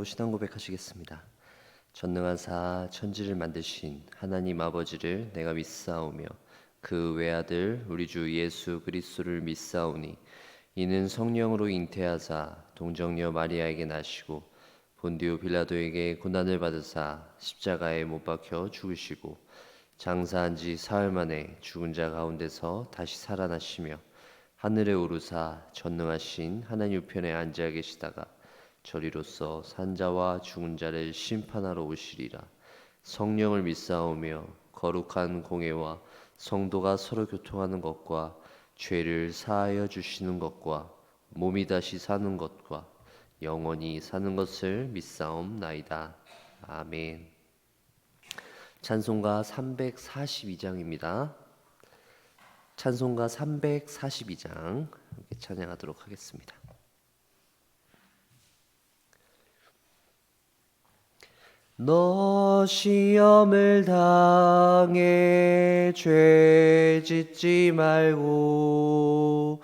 신앙 고백하시겠습니다. 전능하사 천지를 만드신 하나님 아버지를 내가 믿사오며 그 외아들 우리 주 예수 그리스도를 믿사오니 이는 성령으로 잉태하사 동정녀 마리아에게 나시고 본디오 빌라도에게 고난을 받으사 십자가에 못 박혀 죽으시고 장사한 지 사흘 만에 죽은 자 가운데서 다시 살아나시며 하늘에 오르사 전능하신 하나님 우편에 앉아 계시다가 저리로서 산자와 죽은 자를 심판하러 오시리라. 성령을 믿사오며 거룩한 공회와 성도가 서로 교통하는 것과 죄를 사하여 주시는 것과 몸이 다시 사는 것과 영원히 사는 것을 믿사옵나이다. 아멘. 찬송가 342장입니다. 찬송가 342장 함께 찬양하도록 하겠습니다. 너 시험을 당해 죄 짓지 말고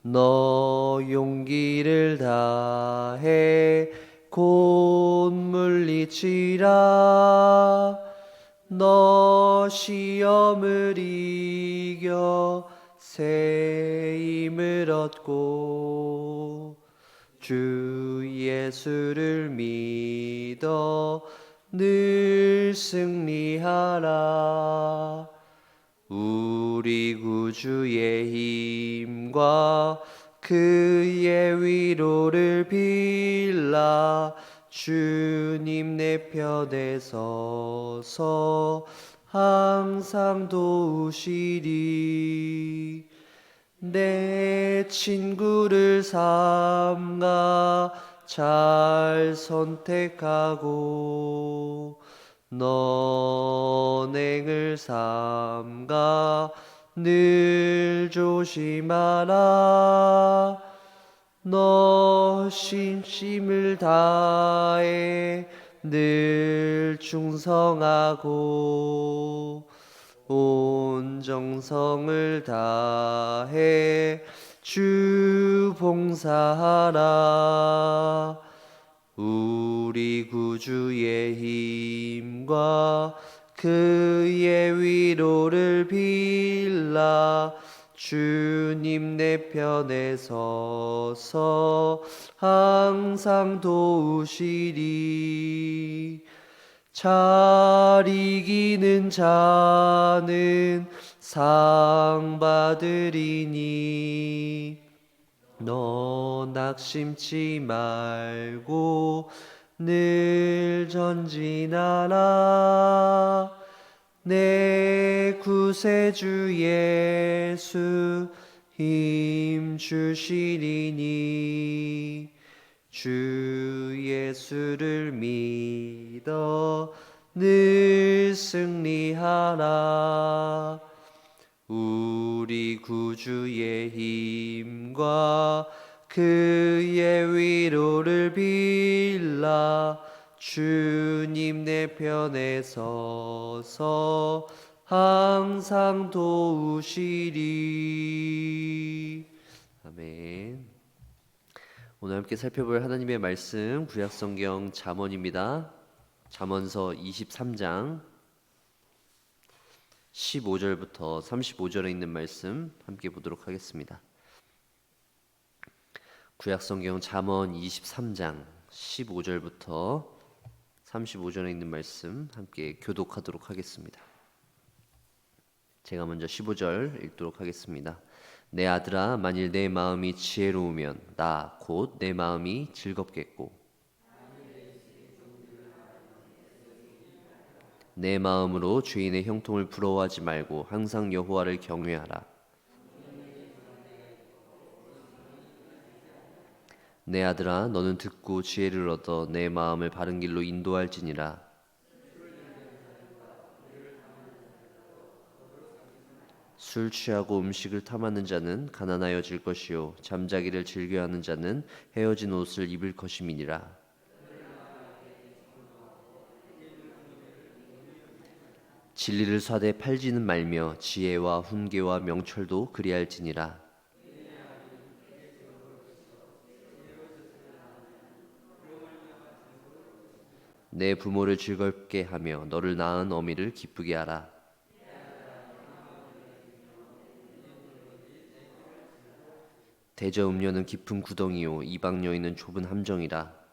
너 용기를 다해 곧 물리치라. 너 시험을 이겨 새 힘을 얻고 주 예수를 믿어 늘 승리하라. 우리 구주의 힘과 그의 위로를 빌라. 주님 내 편에 서서 항상 도우시리. 내 친구를 삼가 잘 선택하고 너행을 삼가 늘 조심하라. 너 신심을 다해 늘 충성하고 온 정성을 다해 주 봉사하라. 우리 구주의 힘과 그의 위로를 빌라. 주님 내 편에 서서 항상 도우시리. 잘 이기는 자는 상 받으리니 너 낙심치 말고 늘 전진하라. 내 구세주 예수 힘 주시리니 주 예수를 믿어 늘 승리하라. 우리 구주의 힘과 그의 위로를 빌라. 주님 내 편에 서서 항상 도우시리. 아멘. 오늘 함께 살펴볼 하나님의 말씀 구약성경 잠언입니다. 잠언서 23장 15절부터 35절에 있는 말씀 함께 보도록 하겠습니다. 구약성경 잠언 23장 15절부터 35절에 있는 말씀 함께 교독하도록 하겠습니다. 제가 먼저 15절 읽도록 하겠습니다. 내 아들아, 만일 내 마음이 지혜로우면 나 곧 내 마음이 즐겁겠고 내 마음으로 죄인의 형통을 부러워하지 말고 항상 여호와를 경외하라. 내 아들아, 너는 듣고 지혜를 얻어 내 마음을 바른 길로 인도할지니라. 술 취하고 음식을 탐하는 자는 가난하여질 것이요 잠자기를 즐겨하는 자는 헤어진 옷을 입을 것임이니라. 진리를 사되 팔지는 말며 지혜와 훈계와 명철도 그리할지니라. 내 부모를 즐겁게 하며 너를 낳은 어미를 기쁘게 하라. 대저 음료는 깊은 구덩이요 이방 여인은 좁은 함정이라.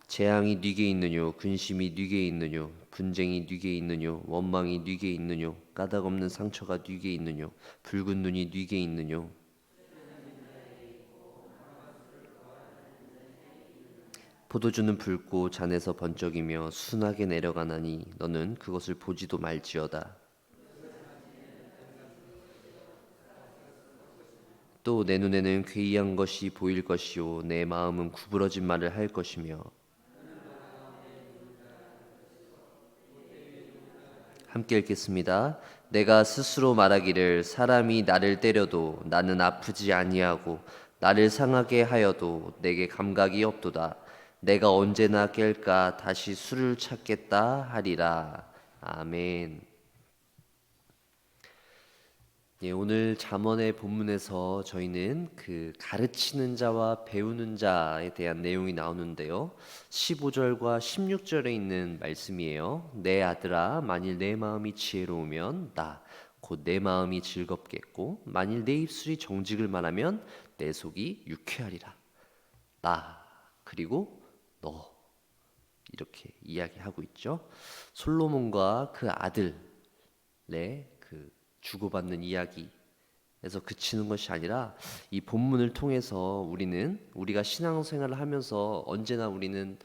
재앙이 네게 있느뇨 근심이 네게 있느뇨 분쟁이 네게 있느뇨 원망이 네게 있느뇨 까닭 없는 상처가 네게 있느뇨 붉은 눈이 네게 있느뇨. 포도주는 붉고 잔에서 번쩍이며 순하게 내려가나니 너는 그것을 보지도 말지어다. 또 내 눈에는 괴이한 것이 보일 것이요 내 마음은 구부러진 말을 할 것이며. 함께 읽겠습니다. 내가 스스로 말하기를 사람이 나를 때려도 나는 아프지 아니하고 나를 상하게 하여도 내게 감각이 없도다. 내가 언제나 깰까 다시 술을 찾겠다 하리라. 아멘. 예, 오늘 잠언의 본문에서 저희는 그 가르치는 자와 배우는 자에 대한 내용이 나오는데요. 15절과 16절에 있는 말씀이에요. 내 아들아, 만일 내 마음이 지혜로우면 나, 곧 내 마음이 즐겁겠고, 만일 내 입술이 정직을 말하면 내 속이 유쾌하리라. 나, 그리고 너. 이렇게 이야기하고 있죠. 솔로몬과 그 아들의 그 주고받는 이야기에서 그치는 것이 아니라 이 본문을 통해서 우리가 신앙생활을 하면서 언제나 우리는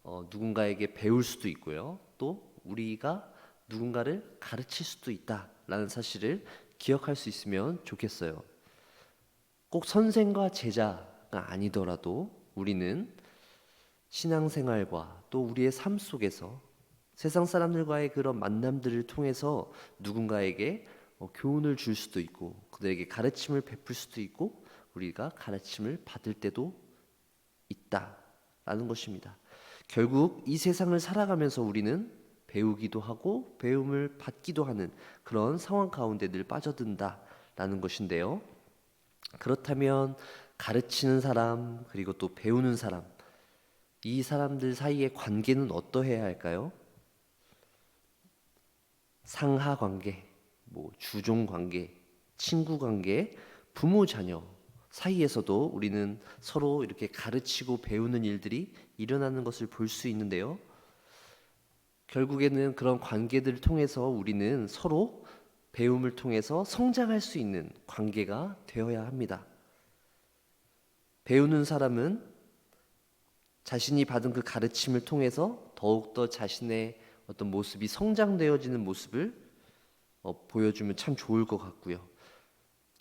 누군가에게 배울 수도 있고요. 또 우리가 누군가를 가르칠 수도 있다라는 사실을 기억할 수 있으면 좋겠어요. 꼭 선생과 제자가 아니더라도 우리는 신앙생활과 또 우리의 삶 속에서 세상 사람들과의 그런 만남들을 통해서 누군가에게 교훈을 줄 수도 있고 그들에게 가르침을 베풀 수도 있고 우리가 가르침을 받을 때도 있다라는 것입니다. 결국 이 세상을 살아가면서 우리는 배우기도 하고 배움을 받기도 하는 그런 상황 가운데 늘 빠져든다라는 것인데요. 그렇다면 가르치는 사람 그리고 또 배우는 사람 이 사람들 사이의 관계는 어떠해야 할까요? 상하 관계, 주종 관계, 친구 관계, 부모 자녀 사이에서도 우리는 서로 이렇게 가르치고 배우는 일들이 일어나는 것을 볼 수 있는데요. 결국에는 그런 관계들을 통해서 우리는 서로 배움을 통해서 성장할 수 있는 관계가 되어야 합니다. 배우는 사람은 자신이 받은 그 가르침을 통해서 더욱더 자신의 어떤 모습이 성장되어지는 모습을 보여주면 참 좋을 것 같고요.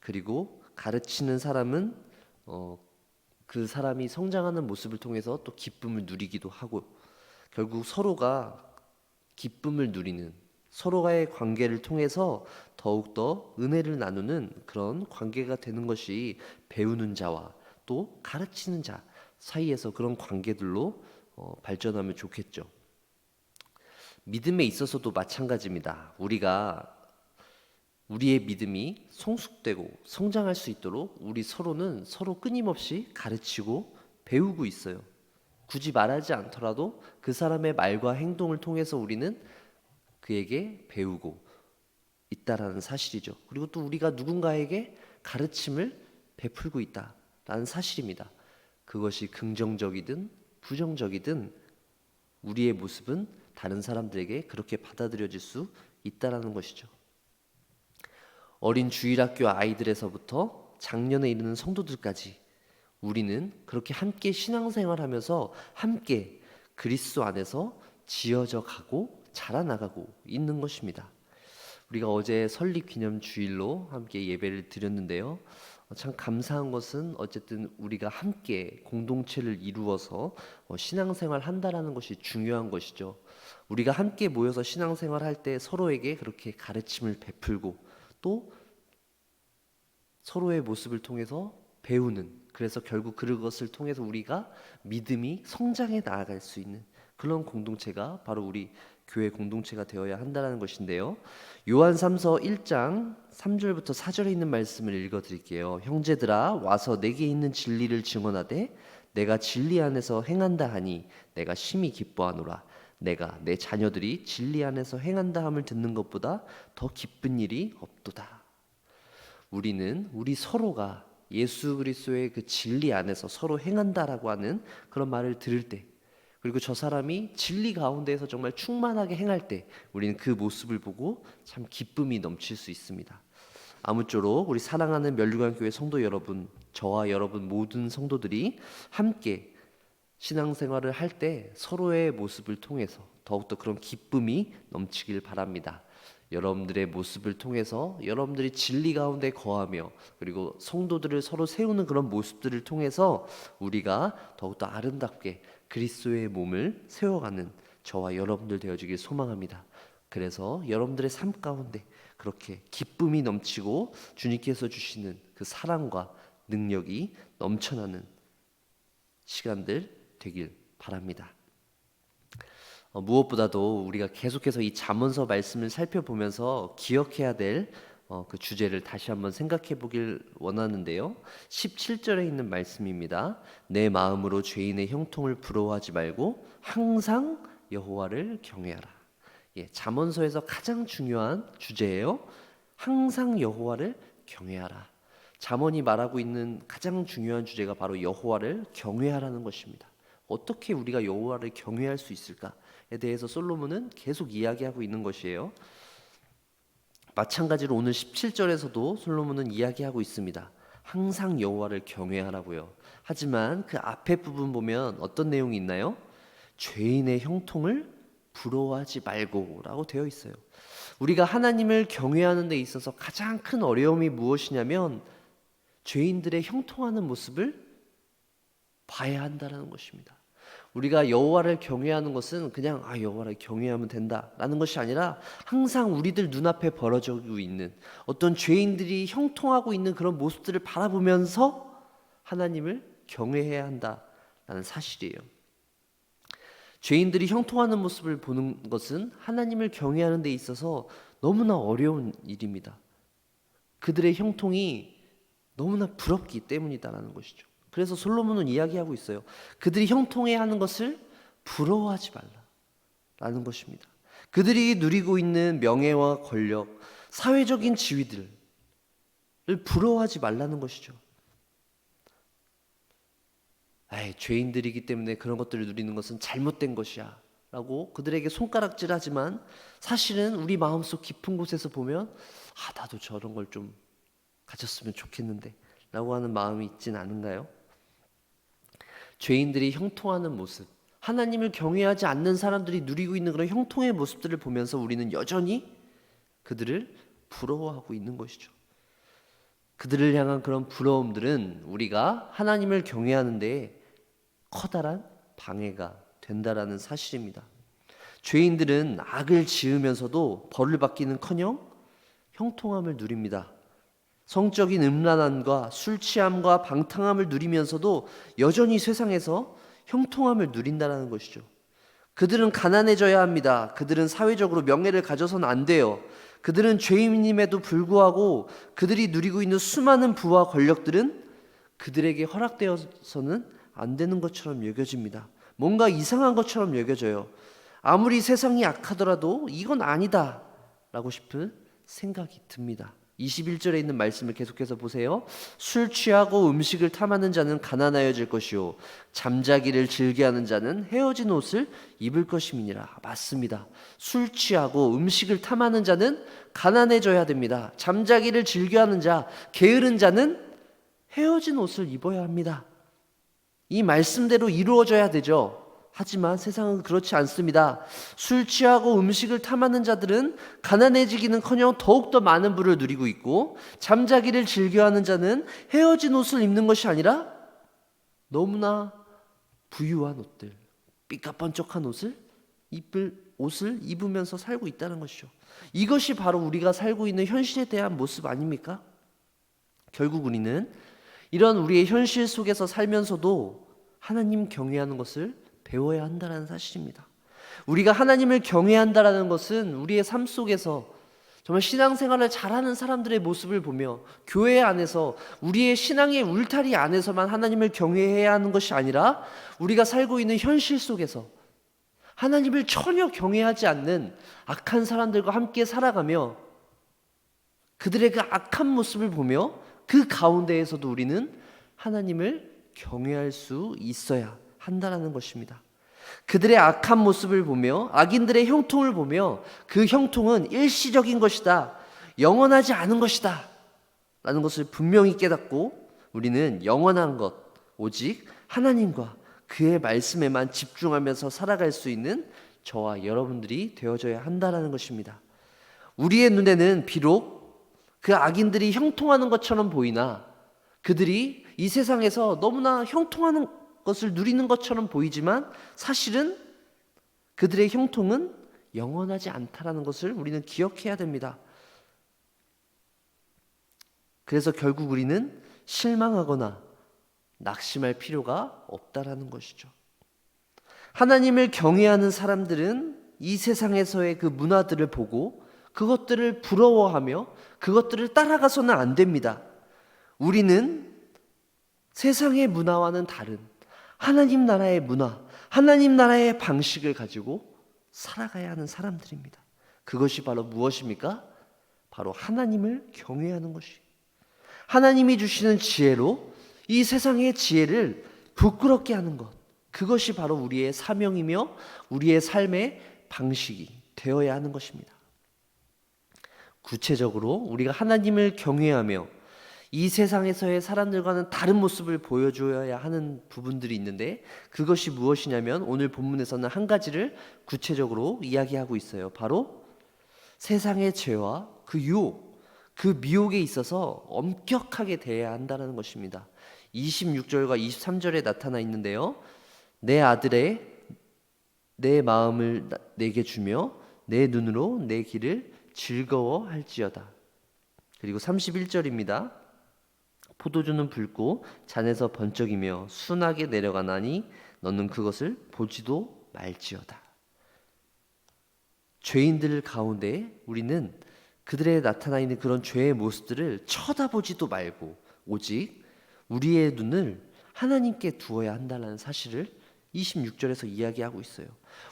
그리고 가르치는 사람은 그 사람이 성장하는 모습을 통해서 또 기쁨을 누리기도 하고 결국 서로가 기쁨을 누리는 서로와의 관계를 통해서 더욱더 은혜를 나누는 그런 관계가 되는 것이 배우는 자와 또 가르치는 자 사이에서 그런 관계들로 발전하면 좋겠죠. 믿음에 있어서도 마찬가지입니다. 우리의 믿음이 성숙되고 성장할 수 있도록 우리 서로는 서로 끊임없이 가르치고 배우고 있어요. 굳이 말하지 않더라도 그 사람의 말과 행동을 통해서 우리는 그에게 배우고 있다라는 사실이죠. 그리고 또 우리가 누군가에게 가르침을 베풀고 있다라는 사실입니다. 그것이 긍정적이든 부정적이든 우리의 모습은 다른 사람들에게 그렇게 받아들여질 수 있다라는 것이죠. 어린 주일학교 아이들에서부터 작년에 이르는 성도들까지 우리는 그렇게 함께 신앙생활하면서 함께 그리스도 안에서 지어져 가고 자라나가고 있는 것입니다. 우리가 어제 설립 기념 주일로 함께 예배를 드렸는데요. 참 감사한 것은 어쨌든 우리가 함께 공동체를 이루어서 신앙생활 한다라는 것이 중요한 것이죠. 우리가 함께 모여서 신앙생활 할 때 서로에게 그렇게 가르침을 베풀고 또 서로의 모습을 통해서 배우는 그래서 결국 그것을 통해서 우리가 믿음이 성장해 나아갈 수 있는 그런 공동체가 바로 우리 교회 공동체가 되어야 한다는 것인데요. 요한 3서 1장 3절부터 4절에 있는 말씀을 읽어드릴게요. 형제들아 와서 내게 있는 진리를 증언하되 내가 진리 안에서 행한다 하니 내가 심히 기뻐하노라. 내가 내 자녀들이 진리 안에서 행한다 함을 듣는 것보다 더 기쁜 일이 없도다. 우리는 우리 서로가 예수 그리스도의 그 진리 안에서 서로 행한다라고 하는 그런 말을 들을 때, 그리고 저 사람이 진리 가운데에서 정말 충만하게 행할 때 우리는 그 모습을 보고 참 기쁨이 넘칠 수 있습니다. 아무쪼록 우리 사랑하는 멸류관교회 성도 여러분, 저와 여러분 모든 성도들이 함께 신앙생활을 할 때 서로의 모습을 통해서 더욱더 그런 기쁨이 넘치길 바랍니다. 여러분들의 모습을 통해서 여러분들이 진리 가운데 거하며 그리고 성도들을 서로 세우는 그런 모습들을 통해서 우리가 더욱더 아름답게 그리스도의 몸을 세워가는 저와 여러분들 되어주길 소망합니다. 그래서 여러분들의 삶 가운데 그렇게 기쁨이 넘치고 주님께서 주시는 그 사랑과 능력이 넘쳐나는 시간들 되길 바랍니다. 무엇보다도 우리가 계속해서 이 잠언서 말씀을 살펴보면서 기억해야 될 그 주제를 다시 한번 생각해 보길 원하는데요. 17절에 있는 말씀입니다. 내 마음으로 죄인의 형통을 부러워하지 말고 항상 여호와를 경외하라. 잠언서에서 가장 중요한 주제예요. 항상 여호와를 경외하라. 잠언이 말하고 있는 가장 중요한 주제가 바로 여호와를 경외하라는 것입니다. 어떻게 우리가 여호와를 경외할 수 있을까에 대해서 솔로몬은 계속 이야기하고 있는 것이에요. 마찬가지로 오늘 17절에서도 솔로몬은 이야기하고 있습니다. 항상 여호와를 경외하라고요. 하지만 그 앞에 부분 보면 어떤 내용이 있나요? 죄인의 형통을 부러워하지 말고 라고 되어 있어요. 우리가 하나님을 경외하는 데 있어서 가장 큰 어려움이 무엇이냐면 죄인들의 형통하는 모습을 봐야 한다는 것입니다. 우리가 여호와를 경외하는 것은 그냥 여호와를 경외하면 된다라는 것이 아니라 항상 우리들 눈앞에 벌어지고 있는 어떤 죄인들이 형통하고 있는 그런 모습들을 바라보면서 하나님을 경외해야 한다라는 사실이에요. 죄인들이 형통하는 모습을 보는 것은 하나님을 경외하는 데 있어서 너무나 어려운 일입니다. 그들의 형통이 너무나 부럽기 때문이다라는 것이죠. 그래서 솔로몬은 이야기하고 있어요. 그들이 형통해야 하는 것을 부러워하지 말라라는 것입니다. 그들이 누리고 있는 명예와 권력, 사회적인 지위들을 부러워하지 말라는 것이죠. 죄인들이기 때문에 그런 것들을 누리는 것은 잘못된 것이야 라고 그들에게 손가락질하지만 사실은 우리 마음속 깊은 곳에서 보면 나도 저런 걸 좀 가졌으면 좋겠는데 라고 하는 마음이 있진 않은가요? 죄인들이 형통하는 모습, 하나님을 경외하지 않는 사람들이 누리고 있는 그런 형통의 모습들을 보면서 우리는 여전히 그들을 부러워하고 있는 것이죠. 그들을 향한 그런 부러움들은 우리가 하나님을 경외하는 데 커다란 방해가 된다라는 사실입니다. 죄인들은 악을 지으면서도 벌을 받기는커녕 형통함을 누립니다. 성적인 음란함과 술 취함과 방탕함을 누리면서도 여전히 세상에서 형통함을 누린다는 것이죠. 그들은 가난해져야 합니다. 그들은 사회적으로 명예를 가져서는 안 돼요. 그들은 죄인임에도 불구하고 그들이 누리고 있는 수많은 부와 권력들은 그들에게 허락되어서는 안 되는 것처럼 여겨집니다. 뭔가 이상한 것처럼 여겨져요. 아무리 세상이 악하더라도 이건 아니다 라고 싶은 생각이 듭니다. 21절에 있는 말씀을 계속해서 보세요. 술 취하고 음식을 탐하는 자는 가난하여질 것이요 잠자기를 즐겨하는 자는 헤어진 옷을 입을 것임이니라. 맞습니다. 술 취하고 음식을 탐하는 자는 가난해져야 됩니다. 잠자기를 즐겨하는 자, 게으른 자는 헤어진 옷을 입어야 합니다. 이 말씀대로 이루어져야 되죠. 하지만 세상은 그렇지 않습니다. 술 취하고 음식을 탐하는 자들은 가난해지기는커녕 더욱더 많은 부를 누리고 있고, 잠자기를 즐겨하는 자는 헤어진 옷을 입는 것이 아니라 너무나 부유한 옷들, 삐까번쩍한 옷을 입으면서 살고 있다는 것이죠. 이것이 바로 우리가 살고 있는 현실에 대한 모습 아닙니까? 결국 우리는 이런 우리의 현실 속에서 살면서도 하나님 경외하는 것을 배워야 한다는 사실입니다. 우리가 하나님을 경외한다라는 것은 우리의 삶 속에서 정말 신앙생활을 잘하는 사람들의 모습을 보며 교회 안에서 우리의 신앙의 울타리 안에서만 하나님을 경외해야 하는 것이 아니라 우리가 살고 있는 현실 속에서 하나님을 전혀 경외하지 않는 악한 사람들과 함께 살아가며 그들의 그 악한 모습을 보며 그 가운데에서도 우리는 하나님을 경외할 수 있어야 한다는 것입니다. 그들의 악한 모습을 보며 악인들의 형통을 보며 그 형통은 일시적인 것이다, 영원하지 않은 것이다 라는 것을 분명히 깨닫고 우리는 영원한 것, 오직 하나님과 그의 말씀에만 집중하면서 살아갈 수 있는 저와 여러분들이 되어져야 한다는 것입니다. 우리의 눈에는 비록 그 악인들이 형통하는 것처럼 보이나 그들이 이 세상에서 너무나 형통하는 것을 누리는 것처럼 보이지만 사실은 그들의 형통은 영원하지 않다라는 것을 우리는 기억해야 됩니다. 그래서 결국 우리는 실망하거나 낙심할 필요가 없다라는 것이죠. 하나님을 경외하는 사람들은 이 세상에서의 그 문화들을 보고 그것들을 부러워하며 그것들을 따라가서는 안 됩니다. 우리는 세상의 문화와는 다른 하나님 나라의 문화, 하나님 나라의 방식을 가지고 살아가야 하는 사람들입니다. 그것이 바로 무엇입니까? 바로 하나님을 경외하는 것이. 하나님이 주시는 지혜로 이 세상의 지혜를 부끄럽게 하는 것, 그것이 바로 우리의 사명이며 우리의 삶의 방식이 되어야 하는 것입니다. 구체적으로 우리가 하나님을 경외하며 이 세상에서의 사람들과는 다른 모습을 보여줘야 하는 부분들이 있는데 그것이 무엇이냐면 오늘 본문에서는 한 가지를 구체적으로 이야기하고 있어요. 바로 세상의 죄와 그 유혹, 그 미혹에 있어서 엄격하게 대해야 한다는 것입니다. 26절과 23절에 나타나 있는데요. 내 아들의 내 마음을 내게 주며 내 눈으로 내 길을 즐거워할지어다. 그리고 31절입니다. 포도주는 붉고 잔에서 번쩍이며 순하게 내려가나니 너는 그것을 보지도 말지어다. 죄인들 가운데 우리는 그들의 나타나 있는 그런 죄의 모습들을 쳐다보지도 말고 오직 우리의 눈을 하나님께 두어야 한다는 사실을 26절에서 이야기하고 있어요.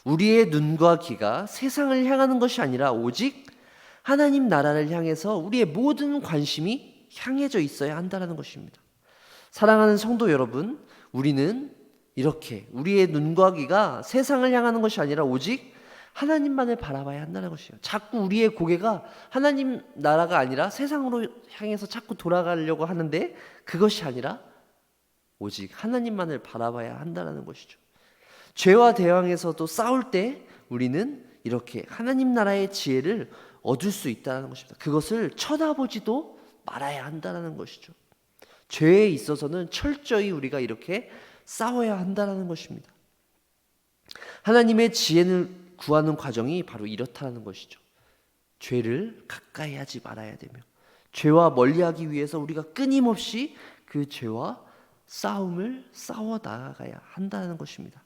우리의 눈과 귀가 세상을 향하는 것이 아니라 오직 하나님 나라를 향해서 우리의 모든 관심이 향해져 있어야 한다는 것입니다. 사랑하는 성도 여러분, 우리는 이렇게 우리의 눈과 귀가 세상을 향하는 것이 아니라 오직 하나님만을 바라봐야 한다는 것이에요. 자꾸 우리의 고개가 하나님 나라가 아니라 세상으로 향해서 자꾸 돌아가려고 하는데 그것이 아니라 오직 하나님만을 바라봐야 한다는 것이죠. 죄와 대항에서도 싸울 때 우리는 이렇게 하나님 나라의 지혜를 얻을 수 있다는 것입니다. 그것을 쳐다보지도 말아야 한다는 것이죠. 죄에 있어서는 철저히 우리가 이렇게 싸워야 한다는 것입니다. 하나님의 지혜를 구하는 과정이 바로 이렇다는 것이죠. 죄를 가까이 하지 말아야 되며 죄와 멀리하기 위해서 우리가 끊임없이 그 죄와 싸움을 싸워 나가야 한다는 것입니다.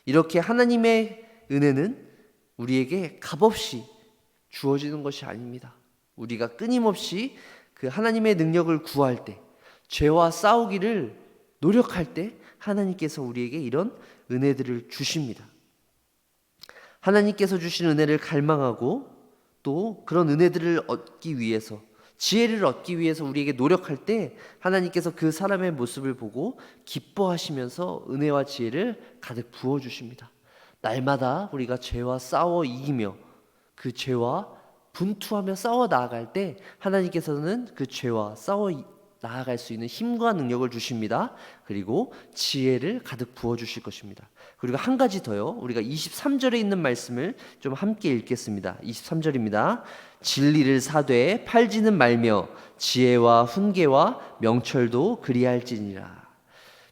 이렇게 하나님의 은혜는 우리에게 값없이 주어지는 것이 아닙니다. 우리가 끊임없이 그 하나님의 능력을 구할 때, 죄와 싸우기를 노력할 때 하나님께서 우리에게 이런 은혜들을 주십니다. 하나님께서 주신 은혜를 갈망하고 또 그런 은혜들을 얻기 위해서, 지혜를 얻기 위해서 우리에게 노력할 때 하나님께서 그 사람의 모습을 보고 기뻐하시면서 은혜와 지혜를 가득 부어주십니다. 날마다 우리가 죄와 싸워 이기며 그 죄와 분투하며 싸워 나아갈 때 하나님께서는 그 죄와 싸워 나아갈 수 있는 힘과 능력을 주십니다. 그리고 지혜를 가득 부어주실 것입니다. 그리고 한 가지 더요. 우리가 23절에 있는 말씀을 좀 함께 읽겠습니다. 23절입니다. 진리를 사되 팔지는 말며 지혜와 훈계와 명철도 그리할지니라.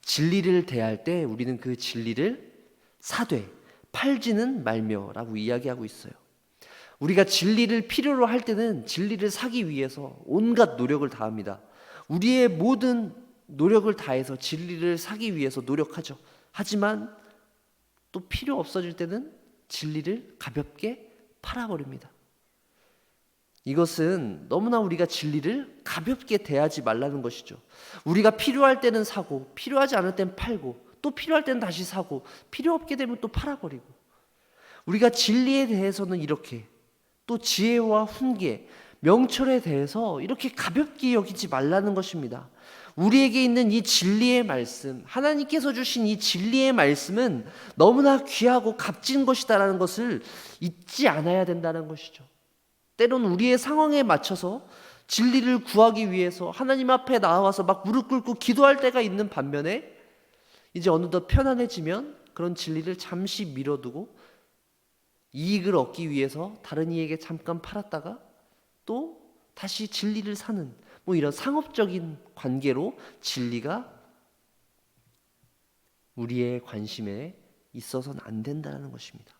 진리를 대할 때 우리는 그 진리를 사되 팔지는 말며라고 이야기하고 있어요. 우리가 진리를 필요로 할 때는 진리를 사기 위해서 온갖 노력을 다합니다. 우리의 모든 노력을 다해서 진리를 사기 위해서 노력하죠. 하지만 또 필요 없어질 때는 진리를 가볍게 팔아버립니다. 이것은 너무나 우리가 진리를 가볍게 대하지 말라는 것이죠. 우리가 필요할 때는 사고, 필요하지 않을 때는 팔고, 또 필요할 때는 다시 사고, 필요 없게 되면 또 팔아버리고, 우리가 진리에 대해서는 이렇게, 또 지혜와 훈계, 명철에 대해서 이렇게 가볍게 여기지 말라는 것입니다. 우리에게 있는 이 진리의 말씀, 하나님께서 주신 이 진리의 말씀은 너무나 귀하고 값진 것이다라는 것을 잊지 않아야 된다는 것이죠. 때로는 우리의 상황에 맞춰서 진리를 구하기 위해서 하나님 앞에 나와서 막 무릎 꿇고 기도할 때가 있는 반면에, 이제 어느덧 편안해지면 그런 진리를 잠시 미뤄두고 이익을 얻기 위해서 다른 이에게 잠깐 팔았다가 또 다시 진리를 사는, 이런 상업적인 관계로 진리가 우리의 관심에 있어서는 안 된다는 것입니다.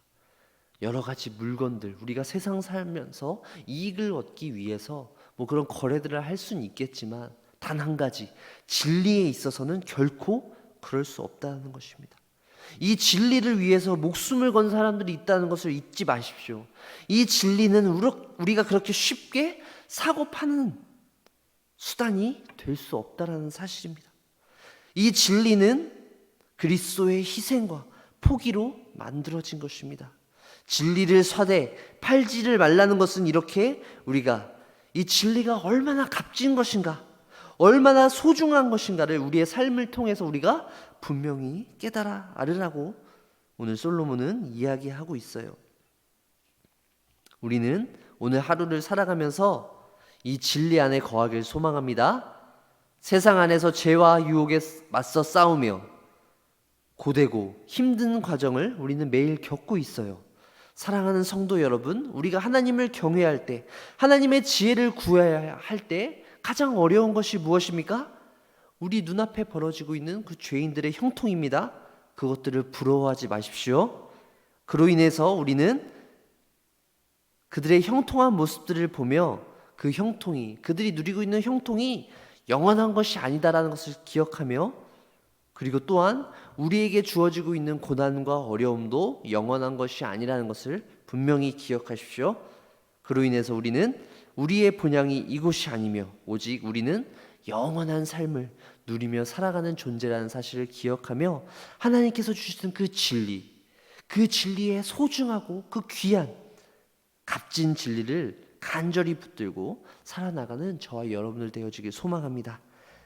여러 가지 물건들, 우리가 세상 살면서 이익을 얻기 위해서 그런 거래들을 할 수는 있겠지만, 단 한 가지, 진리에 있어서는 결코 그럴 수 없다는 것입니다. 이 진리를 위해서 목숨을 건 사람들이 있다는 것을 잊지 마십시오. 이 진리는 우리가 그렇게 쉽게 사고 파는 수단이 될 수 없다는 사실입니다. 이 진리는 그리스도의 희생과 포기로 만들어진 것입니다. 진리를 사되 팔지를 말라는 것은 이렇게 우리가 이 진리가 얼마나 값진 것인가, 얼마나 소중한 것인가를 우리의 삶을 통해서 우리가 분명히 깨달아 알으라고 오늘 솔로몬은 이야기하고 있어요. 우리는 오늘 하루를 살아가면서 이 진리 안에 거하길 소망합니다. 세상 안에서 죄와 유혹에 맞서 싸우며 고되고 힘든 과정을 우리는 매일 겪고 있어요. 사랑하는 성도 여러분, 우리가 하나님을 경외할 때, 하나님의 지혜를 구해야 할 때 가장 어려운 것이 무엇입니까? 우리 눈앞에 벌어지고 있는 그 죄인들의 형통입니다. 그것들을 부러워하지 마십시오. 그로 인해서 우리는 그들의 형통한 모습들을 보며 그 형통이, 그들이 누리고 있는 형통이 영원한 것이 아니다라는 것을 기억하며, 그리고 또한 우리에게 주어지고 있는 고난과 어려움도 영원한 것이 아니라는 것을 분명히 기억하십시오. 그로 인해서 우리는 우리의 본향이 이곳이 아니며 오직 우리는 영원한 삶을 누리며 살아가는 존재라는 사실을 기억하며 하나님께서 주신 그 진리, 그 진리의 소중하고 그 귀한 값진 진리를 간절히 붙들고 살아나가는 저와 여러분들 되어지길 소망합니다.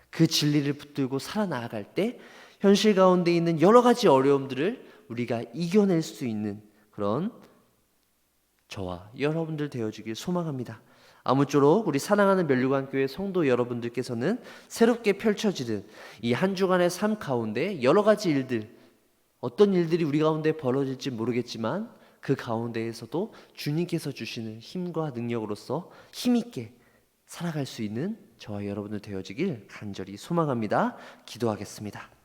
그 진리를 붙들고 살아나갈 때 현실 가운데 있는 여러 가지 어려움들을 우리가 이겨낼 수 있는 그런 저와 여러분들 되어지길 소망합니다. 아무쪼록 우리 사랑하는 멸류관교회 성도 여러분들께서는 새롭게 펼쳐지는 이 한 주간의 삶 가운데 여러 가지 일들, 어떤 일들이 우리 가운데 벌어질지 모르겠지만 그 가운데에서도 주님께서 주시는 힘과 능력으로서 힘있게 살아갈 수 있는 저와 여러분들 되어지길 간절히 소망합니다. 기도하겠습니다.